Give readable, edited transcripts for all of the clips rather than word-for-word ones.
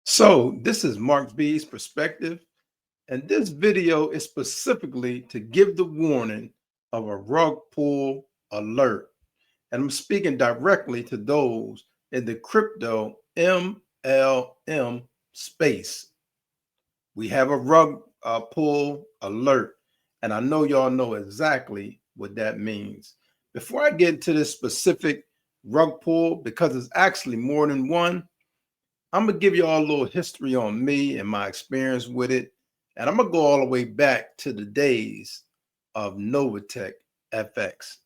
So this is Mark B's perspective, and this video is specifically to give the warning of a rug pull alert. And I'm speaking directly to those in the crypto MLM space. We have a rug pull alert, and I know y'all know exactly what that means. Before I get into this specific rug pull, because it's actually more than one, I'm gonna give you all a little history on me and my experience with it. And I'm gonna go all the way back to the days of Novatech FX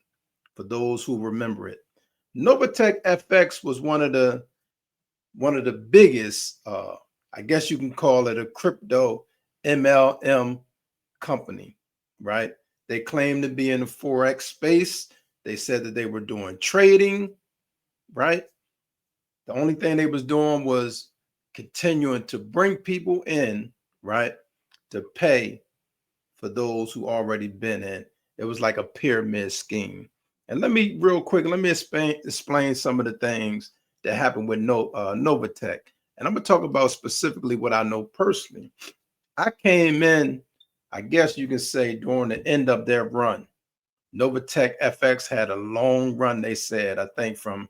for those who remember it. Novatech FX was one of the biggest, I guess you can call it a crypto MLM company, right? They claimed to be in the Forex space. They said that they were doing trading, right? The only thing they was doing was continuing to bring people in, right, to pay for those who already been in. It was like a pyramid scheme. And let me real quick, let me explain some of the things that happened with Novatech. And I'm gonna talk about specifically what I know personally. I came in, I guess you can say, during the end of their run. Novatech FX had a long run, they said, I think from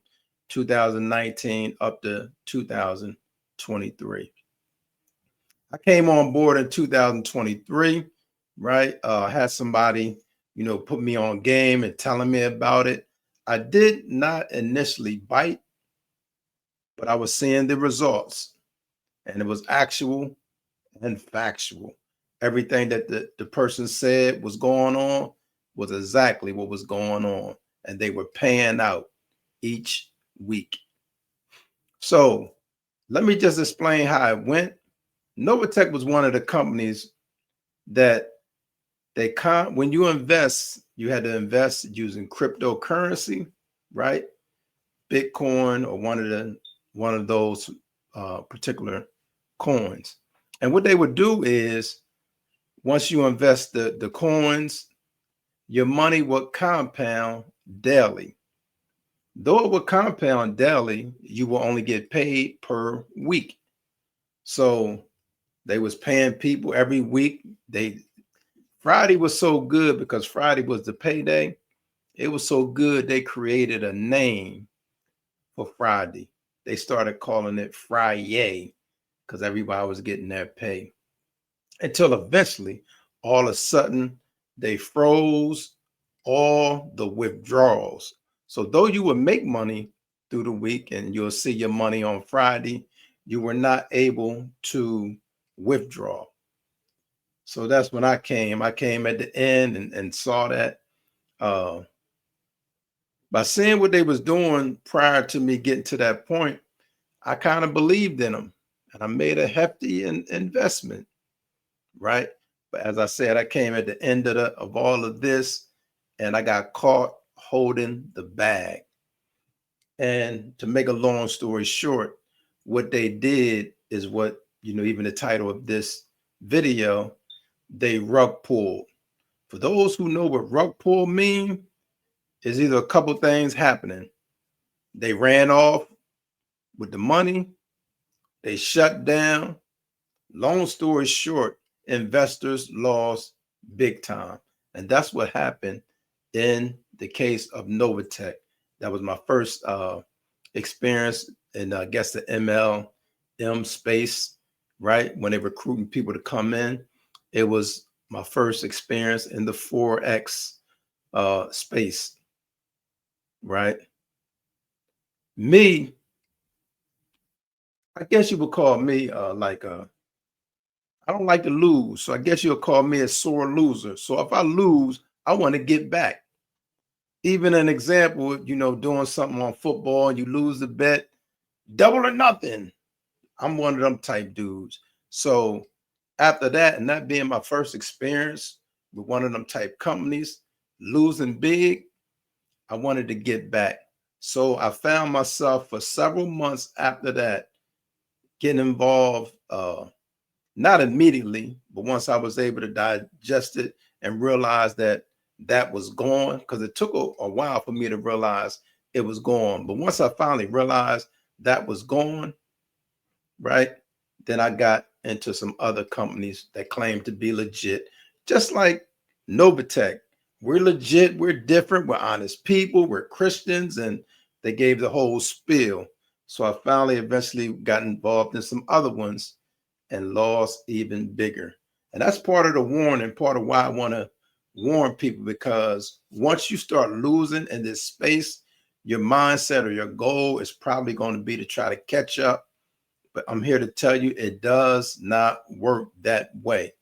2019 up to 2023. I came on board in 2023, right? Had somebody, put me on game and telling me about it. I did not initially bite, but I was seeing the results, and it was actual and factual. Everything that the person said was going on was exactly what was going on, and they were paying out each week. So let me just explain how it went. Novatech was one of the companies that when you invest, you had to invest using cryptocurrency, right? Bitcoin or one of those particular coins. And what they would do is once you invest the coins, your money would compound daily. Though it would compound daily, you will only get paid per week. So they was paying people every week. Friday was so good because Friday was the payday. It was so good they created a name for Friday. They started calling it Friday because everybody was getting their pay. Until eventually, all of a sudden, they froze all the withdrawals. So though you would make money through the week and you'll see your money on Friday, you were not able to withdraw. So that's when I came. I came at the end and saw that. Uh, by seeing what they was doing prior to me getting to that point, I kind of believed in them, and I made a hefty investment, right? But as I said, I came at the end of all of this, and I got caught holding the bag. And to make a long story short, what they did is what, even the title of this video, they rug pulled. For those who know what rug pull mean, is either a couple things happening. They ran off with the money, they shut down. Long story short, investors lost big time. And that's what happened in the case of Novatech. That was my first experience in, I guess, the MLM space, right? When they recruiting people to come in, it was my first experience in the Forex space, right? Me, I guess you would call me I don't like to lose. So I guess you'll call me a sore loser. So if I lose, I want to get back. Even an example, doing something on football and you lose the bet, double or nothing. I'm one of them type dudes. So after that, and that being my first experience with one of them type companies, losing big, I wanted to get back. So I found myself for several months after that getting involved, not immediately, but once I was able to digest it and realize that that was gone, because it took a while for me to realize it was gone. But once I finally realized that was gone, right, Then I got into some other companies that claim to be legit, just like Novatech. We're legit, we're different, we're honest people, we're Christians, and they gave the whole spiel. So I finally eventually got involved in some other ones and lost even bigger. And that's part of the warning, part of why I want to warn people, because once you start losing in this space, your mindset or your goal is probably going to be to try to catch up. But I'm here to tell you it does not work that way.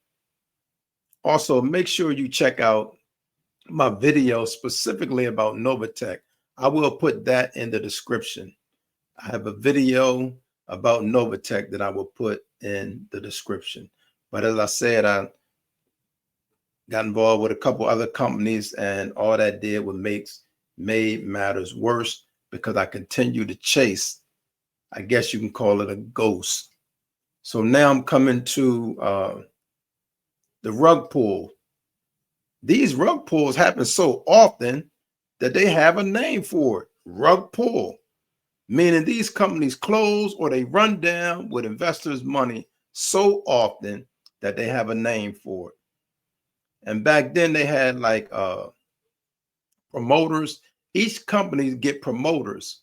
Also, make sure you check out my video specifically about Novatech. I will put that in the description. I have a video about Novatech that I will put in the description. But as I said, I got involved with a couple other companies, and all that did was made matters worse, because I continue to chase, I guess you can call it a ghost. So now I'm coming to the rug pull. These rug pulls happen so often that they have a name for it: rug pull, meaning these companies close or they run down with investors' money so often that they have a name for it. And back then they had like promoters. Each company get promoters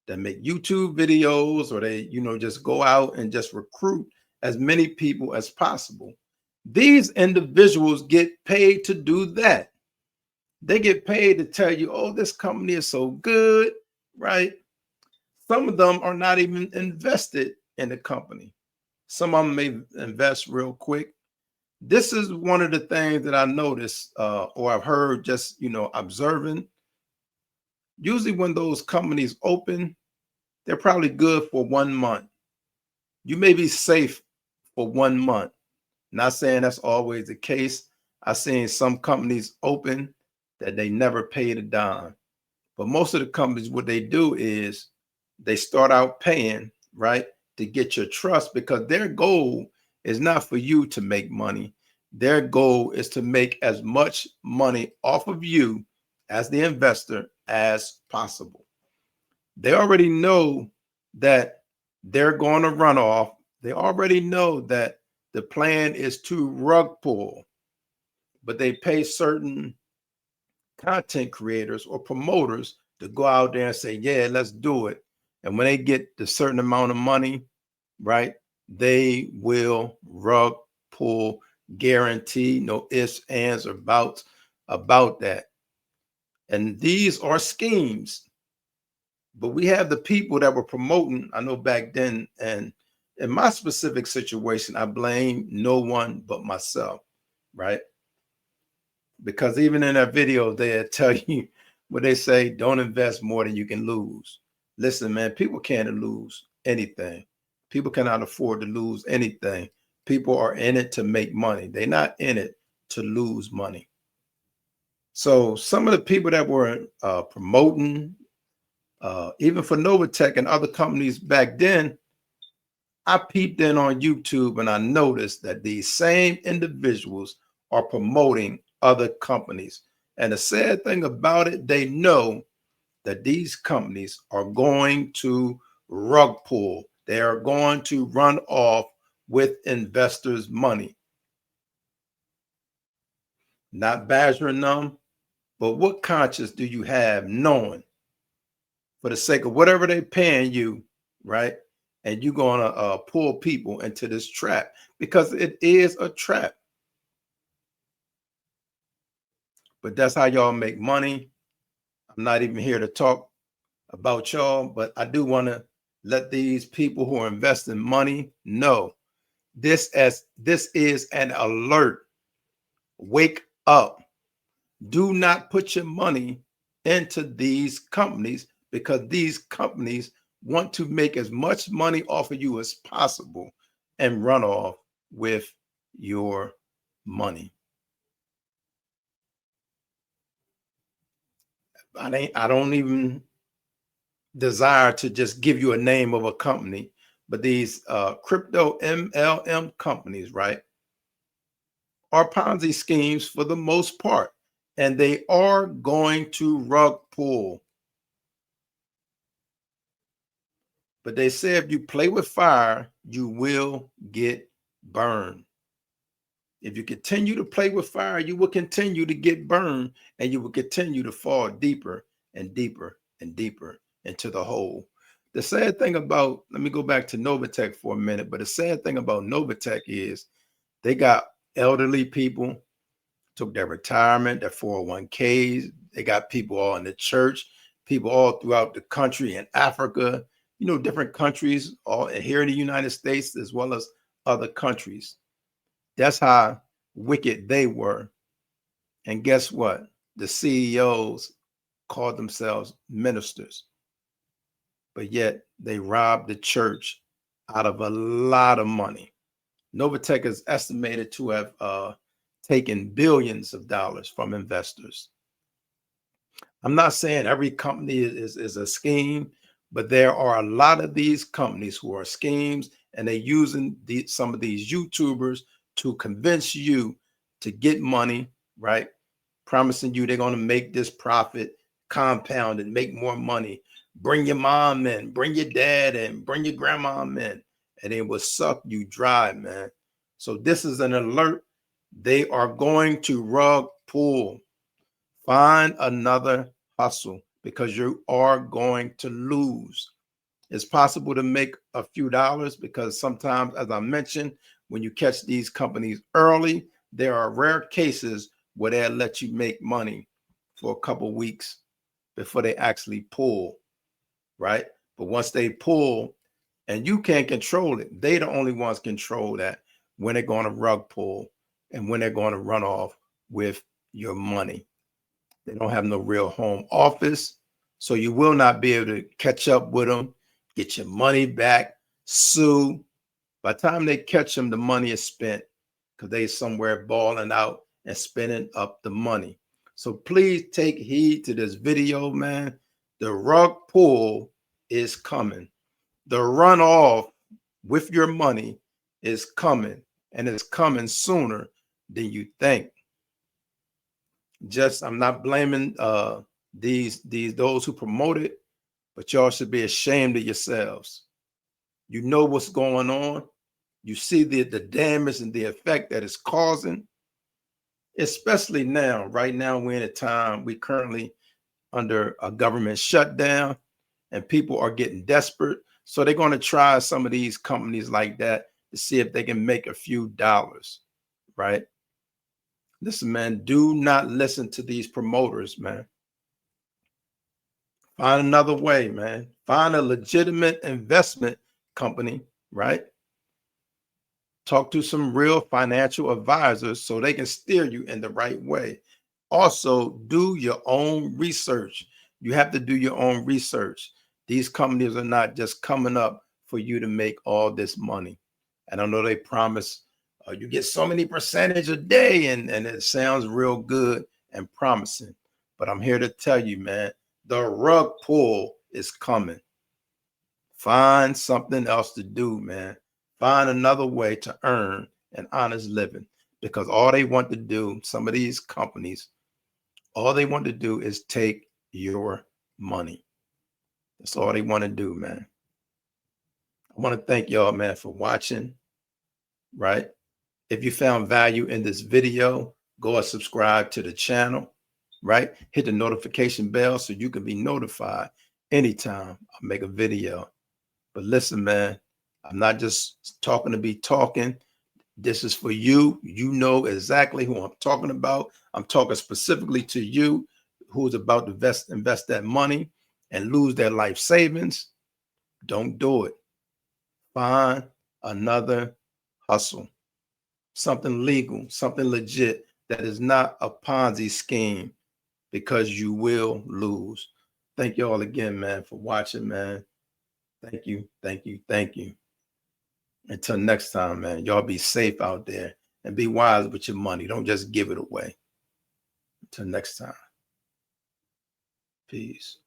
that make YouTube videos, or they, just go out and just recruit as many people as possible. These individuals get paid to do that. They get paid to tell you, oh, this company is so good, right? Some of them are not even invested in the company. Some of them may invest real quick. This is one of the things that I noticed, or I've heard just, observing. Usually when those companies open, they're probably good for 1 month. You may be safe for 1 month. Not saying that's always the case. I've seen some companies open that they never paid a dime. But most of the companies, what they do is they start out paying, right, to get your trust, because their goal is not for you to make money. Their goal is to make as much money off of you as the investor as possible. They already know that they're going to run off. They already know that the plan is to rug pull, but they pay certain content creators or promoters to go out there and say, yeah, let's do it. And when they get the certain amount of money, right, they will rug pull, guarantee, no ifs, ands, or buts about that. And these are schemes. But we have the people that were promoting, I know back then, and in my specific situation, I blame no one but myself, right? Because even in that video, they tell you what they say: don't invest more than you can lose. Listen, man, people can't lose anything. People cannot afford to lose anything. People are in it to make money. They're not in it to lose money. So some of the people that were promoting, even for Novatech and other companies back then, I peeped in on YouTube and I noticed that these same individuals are promoting other companies. And the sad thing about it, they know that these companies are going to rug pull. They are going to run off with investors' money. Not badgering them, but what conscience do you have knowing, for the sake of whatever they're paying you, right, and you're going to pull people into this trap? Because it is a trap. But that's how y'all make money. I'm not even here to talk about y'all, but I do want to let these people who are investing money know this is an alert. Wake up. Do not put your money into these companies, because these companies want to make as much money off of you as possible and run off with your money. I don't even desire to just give you a name of a company, but these crypto MLM companies, right, are Ponzi schemes for the most part, and they are going to rug pull. But they say if you play with fire, you will get burned. If you continue to play with fire, you will continue to get burned, and you will continue to fall deeper and deeper and deeper into the hole. The sad thing about, let me go back to Novatech for a minute, but the sad thing about Novatech is they got elderly people, took their retirement, their 401ks. They got people all in the church, people all throughout the country in Africa, different countries, all here in the United States, as well as other countries. That's how wicked they were. And guess what? The CEOs called themselves ministers, but yet they robbed the church out of a lot of money. Novatech is estimated to have taken billions of dollars from investors. I'm not saying every company is a scheme, but there are a lot of these companies who are schemes, and they're using some of these YouTubers to convince you to get money, right? Promising you they're going to make this profit compound and make more money. Bring your mom in, bring your dad in, bring your grandma in, and it will suck you dry, man. So this is an alert. They are going to rug pull. Find another hustle because you are going to lose. It's possible to make a few dollars because sometimes, as I mentioned, when you catch these companies early, there are rare cases where they'll let you make money for a couple of weeks before they actually pull, right? But once they pull and you can't control it, they the only ones control that, when they're going to rug pull and when they're going to run off with your money. They don't have no real home office, so you will not be able to catch up with them, get your money back, sue. By the time they catch them, the money is spent because they somewhere balling out and spending up the money. So please take heed to this video, man. The rug pull is coming. The run off with your money is coming, and it's coming sooner than you think. I'm not blaming those who promote it, but y'all should be ashamed of yourselves. You know what's going on. You see the damage and the effect that it's causing, especially now. Right now, we're in a time, we currently under a government shutdown, and people are getting desperate. So they're going to try some of these companies like that to see if they can make a few dollars, right? Listen, man, do not listen to these promoters, man. Find another way, man. Find a legitimate investment company, right? Talk to some real financial advisors so they can steer you in the right way. Also, do your own research. You have to do your own research. These companies are not just coming up for you to make all this money. And I know they promise you get so many percentage a day, and it sounds real good and promising. But I'm here to tell you, man, the rug pull is coming. Find something else to do, man. Find another way to earn an honest living, because all they want to do, some of these companies, all they want to do is take your money. That's all they want to do, man. I want to thank y'all, man, for watching, right? If you found value in this video, go and subscribe to the channel, right? Hit the notification bell so you can be notified anytime I make a video. But listen, man, I'm not just talking to be talking. This is for you. You know exactly who I'm talking about. I'm talking specifically to you who's about to invest that money and lose their life savings. Don't do it. Find another hustle, something legal, something legit that is not a Ponzi scheme, because you will lose. Thank you all again, man, for watching, man. Thank you, thank you, thank you. Until next time, man, y'all be safe out there and be wise with your money. Don't just give it away. Until next time. Peace.